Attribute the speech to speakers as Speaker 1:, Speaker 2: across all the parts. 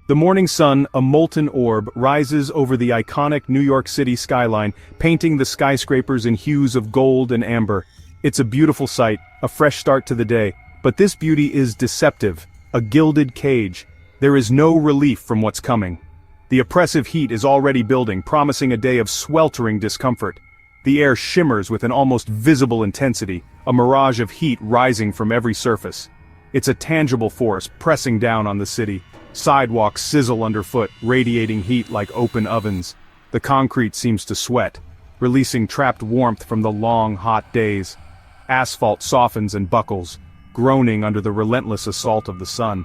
Speaker 1: The morning sun, a molten orb, rises over the iconic New York City skyline, painting the skyscrapers in hues of gold and amber. It's a beautiful sight, a fresh start to the day, but this beauty is deceptive, a gilded cage. There is no relief from what's coming. The oppressive heat is already building, promising a day of sweltering discomfort. The air shimmers with an almost visible intensity, a mirage of heat rising from every surface. It's a tangible force pressing down on the city. Sidewalks sizzle underfoot, radiating heat like open ovens. The concrete seems to sweat, releasing trapped warmth from the long, hot days. Asphalt softens and buckles, groaning under the relentless assault of the sun.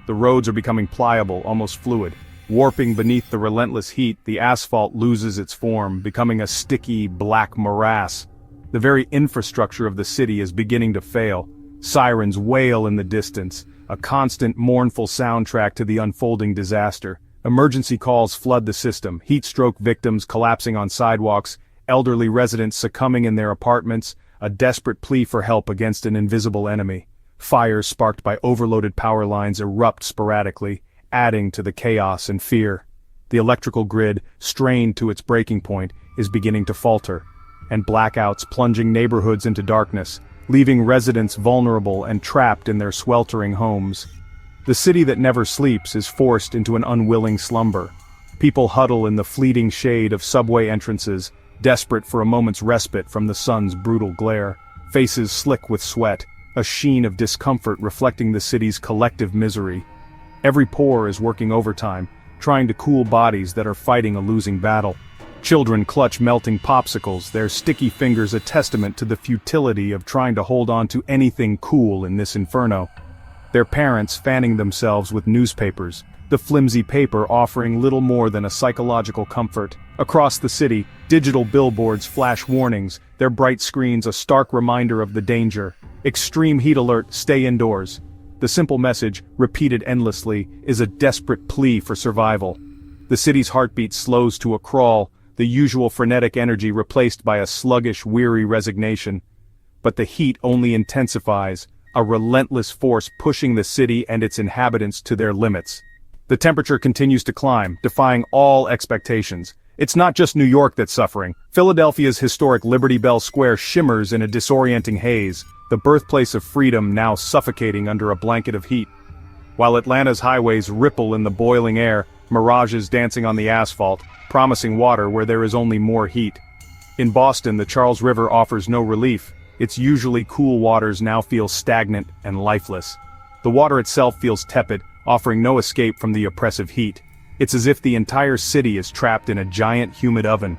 Speaker 1: The roads are becoming pliable, almost fluid. Warping beneath the relentless heat, the asphalt loses its form, becoming a sticky, black morass. The very infrastructure of the city is beginning to fail. Sirens wail in the distance, a constant mournful soundtrack to the unfolding disaster. Emergency calls flood the system, heat stroke victims collapsing on sidewalks, elderly residents succumbing in their apartments, a desperate plea for help against an invisible enemy. Fires sparked by overloaded power lines erupt sporadically, adding to the chaos and fear. The electrical grid, strained to its breaking point, is beginning to falter, and blackouts plunging neighborhoods into darkness, leaving residents vulnerable and trapped in their sweltering homes. The city that never sleeps is forced into an unwilling slumber. People huddle in the fleeting shade of subway entrances, desperate for a moment's respite from the sun's brutal glare. Faces slick with sweat, a sheen of discomfort reflecting the city's collective misery. Every pore is working overtime, trying to cool bodies that are fighting a losing battle. Children clutch melting popsicles, their sticky fingers a testament to the futility of trying to hold on to anything cool in this inferno. Their parents fanning themselves with newspapers, the flimsy paper offering little more than a psychological comfort. Across the city, digital billboards flash warnings, their bright screens a stark reminder of the danger. Extreme heat alert, stay indoors. The simple message, repeated endlessly, is a desperate plea for survival. The city's heartbeat slows to a crawl, the usual frenetic energy replaced by a sluggish, weary resignation. But the heat only intensifies, a relentless force pushing the city and its inhabitants to their limits. The temperature continues to climb, defying all expectations. It's not just New York that's suffering. Philadelphia's historic Liberty Bell Square shimmers in a disorienting haze, the birthplace of freedom now suffocating under a blanket of heat. While Atlanta's highways ripple in the boiling air, mirages dancing on the asphalt, promising water where there is only more heat. In Boston, the Charles River offers no relief. Its usually cool waters now feel stagnant and lifeless. The water itself feels tepid, offering no escape from the oppressive heat. It's as if the entire city is trapped in a giant humid oven.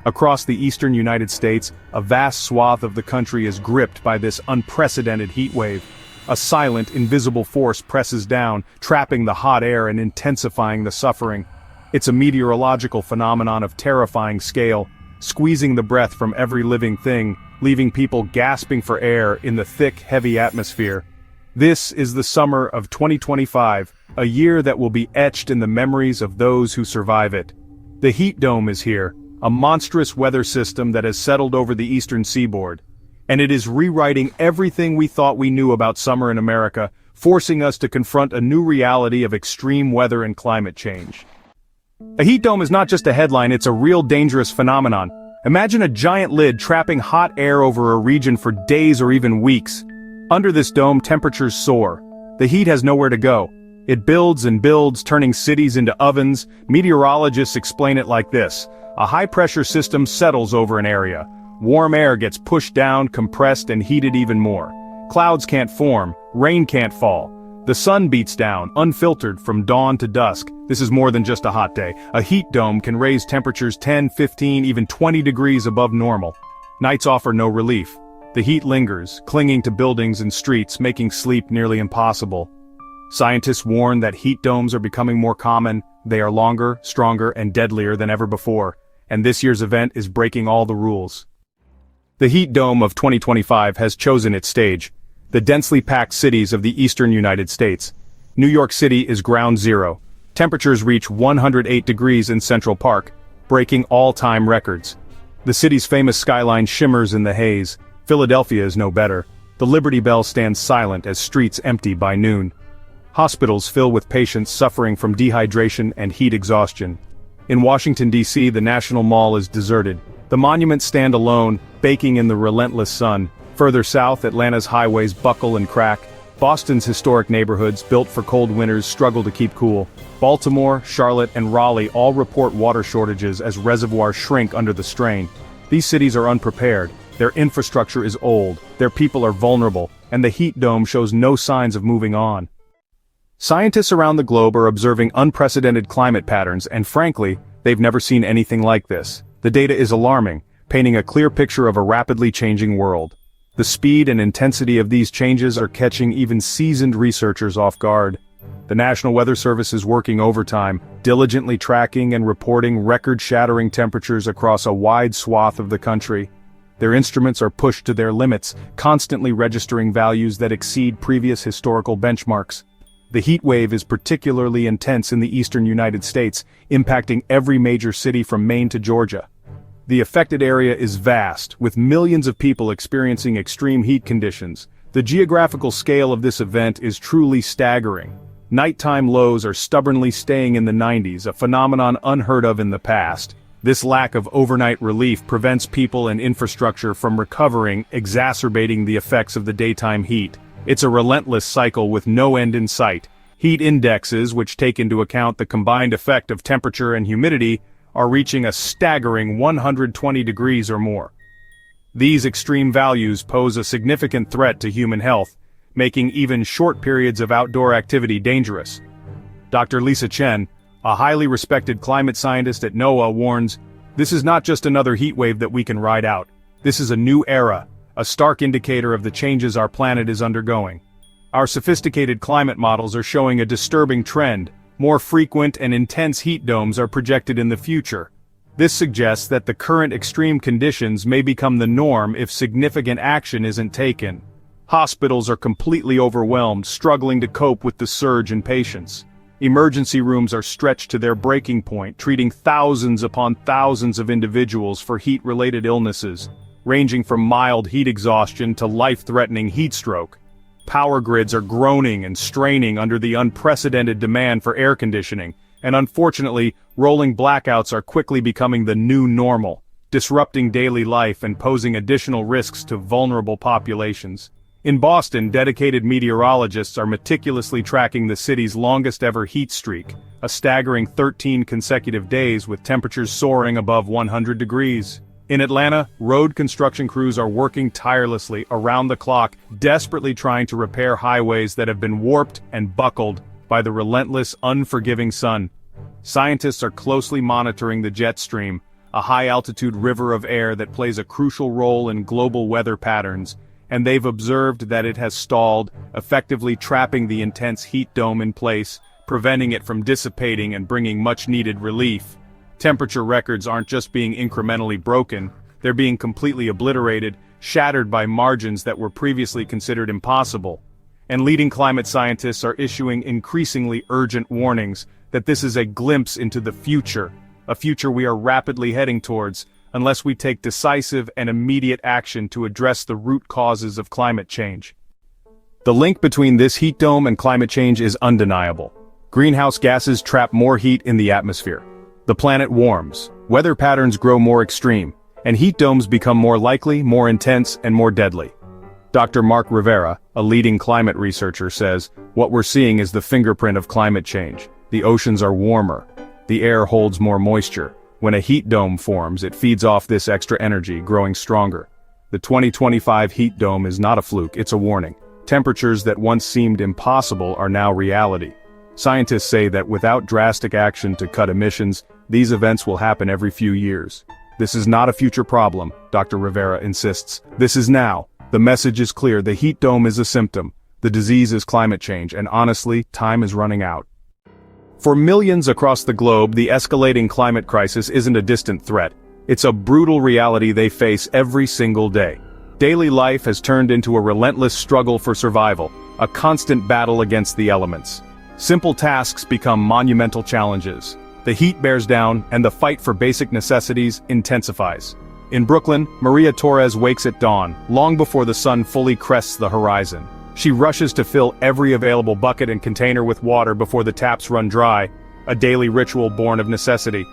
Speaker 1: Across the eastern United States, a vast swath of the country is gripped by this unprecedented heat wave. A silent, invisible force presses down, trapping the hot air and intensifying the suffering. It's a meteorological phenomenon of terrifying scale, squeezing the breath from every living thing, leaving people gasping for air in the thick, heavy atmosphere. This is the summer of 2025, a year that will be etched in the memories of those who survive it. The heat dome is here, a monstrous weather system that has settled over the eastern seaboard. And it is rewriting everything we thought we knew about summer in America, forcing us to confront a new reality of extreme weather and climate change. A heat dome is not just a headline, it's a real dangerous phenomenon. Imagine a giant lid trapping hot air over a region for days or even weeks. Under this dome, temperatures soar. The heat has nowhere to go. It builds and builds, turning cities into ovens. Meteorologists explain it like this: a high-pressure system settles over an area. Warm air gets pushed down, compressed, and heated even more. Clouds can't form, rain can't fall. The sun beats down, unfiltered from dawn to dusk. This is more than just a hot day. A heat dome can raise temperatures 10, 15, even 20 degrees above normal. Nights offer no relief. The heat lingers, clinging to buildings and streets, making sleep nearly impossible. Scientists warn that heat domes are becoming more common. They are longer, stronger, and deadlier than ever before. And this year's event is breaking all the rules. The heat dome of 2025 has chosen its stage. The densely packed cities of the eastern United States. New York City is ground zero. Temperatures reach 108 degrees in Central Park, breaking all-time records. The city's famous skyline shimmers in the haze. Philadelphia is no better. The Liberty Bell stands silent as streets empty by noon. Hospitals fill with patients suffering from dehydration and heat exhaustion. In Washington, D.C., the National Mall is deserted. The monuments stand alone, baking in the relentless sun. Further south, Atlanta's highways buckle and crack. Boston's historic neighborhoods, built for cold winters, struggle to keep cool. Baltimore, Charlotte, and Raleigh all report water shortages as reservoirs shrink under the strain. These cities are unprepared. Their infrastructure is old, their people are vulnerable, and the heat dome shows no signs of moving on. Scientists around the globe are observing unprecedented climate patterns, and frankly, they've never seen anything like this. The data is alarming, painting a clear picture of a rapidly changing world. The speed and intensity of these changes are catching even seasoned researchers off guard. The National Weather Service is working overtime, diligently tracking and reporting record-shattering temperatures across a wide swath of the country. Their instruments are pushed to their limits, constantly registering values that exceed previous historical benchmarks. The heat wave is particularly intense in the eastern United States, impacting every major city from Maine to Georgia. The affected area is vast, with millions of people experiencing extreme heat conditions. The geographical scale of this event is truly staggering. Nighttime lows are stubbornly staying in the 90s, a phenomenon unheard of in the past. This lack of overnight relief prevents people and infrastructure from recovering, exacerbating the effects of the daytime heat. It's a relentless cycle with no end in sight. Heat indexes, which take into account the combined effect of temperature and humidity, are reaching a staggering 120 degrees or more. These extreme values pose a significant threat to human health, making even short periods of outdoor activity dangerous. Dr. Lisa Chen, a highly respected climate scientist at NOAA, warns, "This is not just another heat wave that we can ride out. This is a new era, a stark indicator of the changes our planet is undergoing. Our sophisticated climate models are showing a disturbing trend. More frequent and intense heat domes are projected in the future. This suggests that the current extreme conditions may become the norm if significant action isn't taken." Hospitals are completely overwhelmed, struggling to cope with the surge in patients. Emergency rooms are stretched to their breaking point, treating thousands upon thousands of individuals for heat-related illnesses, ranging from mild heat exhaustion to life-threatening heat stroke. Power grids are groaning and straining under the unprecedented demand for air conditioning, and unfortunately, rolling blackouts are quickly becoming the new normal, disrupting daily life and posing additional risks to vulnerable populations. In Boston, dedicated meteorologists are meticulously tracking the city's longest-ever heat streak, a staggering 13 consecutive days with temperatures soaring above 100 degrees. In Atlanta, road construction crews are working tirelessly around the clock, desperately trying to repair highways that have been warped and buckled by the relentless, unforgiving sun. Scientists are closely monitoring the jet stream, a high-altitude river of air that plays a crucial role in global weather patterns, and they've observed that it has stalled, effectively trapping the intense heat dome in place, preventing it from dissipating and bringing much-needed relief. Temperature records aren't just being incrementally broken, they're being completely obliterated, shattered by margins that were previously considered impossible. And leading climate scientists are issuing increasingly urgent warnings that this is a glimpse into the future, a future we are rapidly heading towards, unless we take decisive and immediate action to address the root causes of climate change. The link between this heat dome and climate change is undeniable. Greenhouse gases trap more heat in the atmosphere. The planet warms, weather patterns grow more extreme, and heat domes become more likely, more intense, and more deadly. Dr. Mark Rivera, a leading climate researcher, says, "What we're seeing is the fingerprint of climate change. The oceans are warmer. The air holds more moisture. When a heat dome forms, it feeds off this extra energy, growing stronger. The 2025 heat dome is not a fluke, it's a warning. Temperatures that once seemed impossible are now reality. Scientists say that without drastic action to cut emissions, these events will happen every few years. This is not a future problem, Dr. Rivera insists. This is now. The message is clear, the heat dome is a symptom. The disease is climate change, and honestly, time is running out." For millions across the globe, the escalating climate crisis isn't a distant threat. It's a brutal reality they face every single day. Daily life has turned into a relentless struggle for survival, a constant battle against the elements. Simple tasks become monumental challenges. The heat bears down, and the fight for basic necessities intensifies. In Brooklyn, Maria Torres wakes at dawn, long before the sun fully crests the horizon. She rushes to fill every available bucket and container with water before the taps run dry, a daily ritual born of necessity.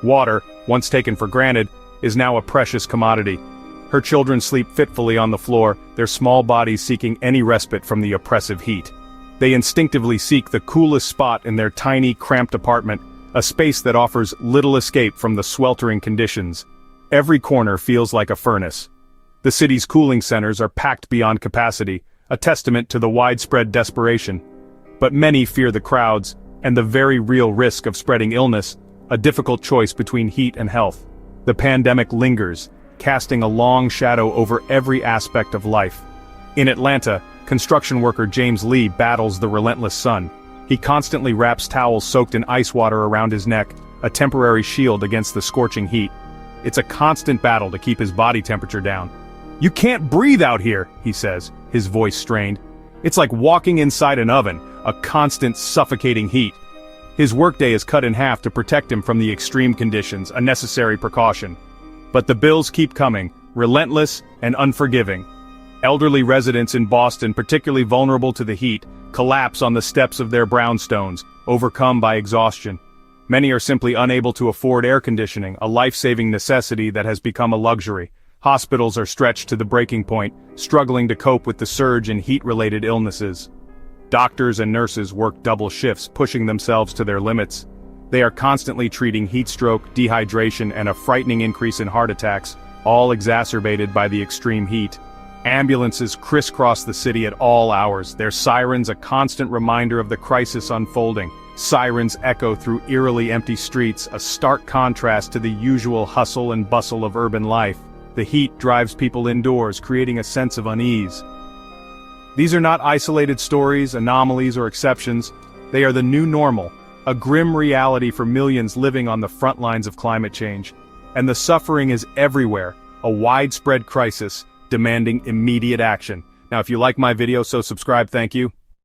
Speaker 1: Water, once taken for granted, is now a precious commodity. Her children sleep fitfully on the floor, their small bodies seeking any respite from the oppressive heat. They instinctively seek the coolest spot in their tiny, cramped apartment, a space that offers little escape from the sweltering conditions. Every corner feels like a furnace. The city's cooling centers are packed beyond capacity, a testament to the widespread desperation. But many fear the crowds, and the very real risk of spreading illness, a difficult choice between heat and health. The pandemic lingers, casting a long shadow over every aspect of life. In Atlanta, construction worker James Lee battles the relentless sun. He constantly wraps towels soaked in ice water around his neck, a temporary shield against the scorching heat. It's a constant battle to keep his body temperature down. "You can't breathe out here," he says, his voice strained. "It's like walking inside an oven, a constant suffocating heat." His workday is cut in half to protect him from the extreme conditions, a necessary precaution. But the bills keep coming, relentless and unforgiving. Elderly residents in Boston, particularly vulnerable to the heat, collapse on the steps of their brownstones, overcome by exhaustion. Many are simply unable to afford air conditioning, a life-saving necessity that has become a luxury. Hospitals are stretched to the breaking point, struggling to cope with the surge in heat-related illnesses. Doctors and nurses work double shifts, pushing themselves to their limits. They are constantly treating heat stroke, dehydration, and a frightening increase in heart attacks, all exacerbated by the extreme heat. Ambulances crisscross the city at all hours, their sirens a constant reminder of the crisis unfolding. Sirens echo through eerily empty streets, a stark contrast to the usual hustle and bustle of urban life. The heat drives people indoors, creating a sense of unease. These are not isolated stories, anomalies, or exceptions. They are the new normal, a grim reality for millions living on the front lines of climate change. And the suffering is everywhere, a widespread crisis demanding immediate action. Now, if you like my video, so subscribe, thank you.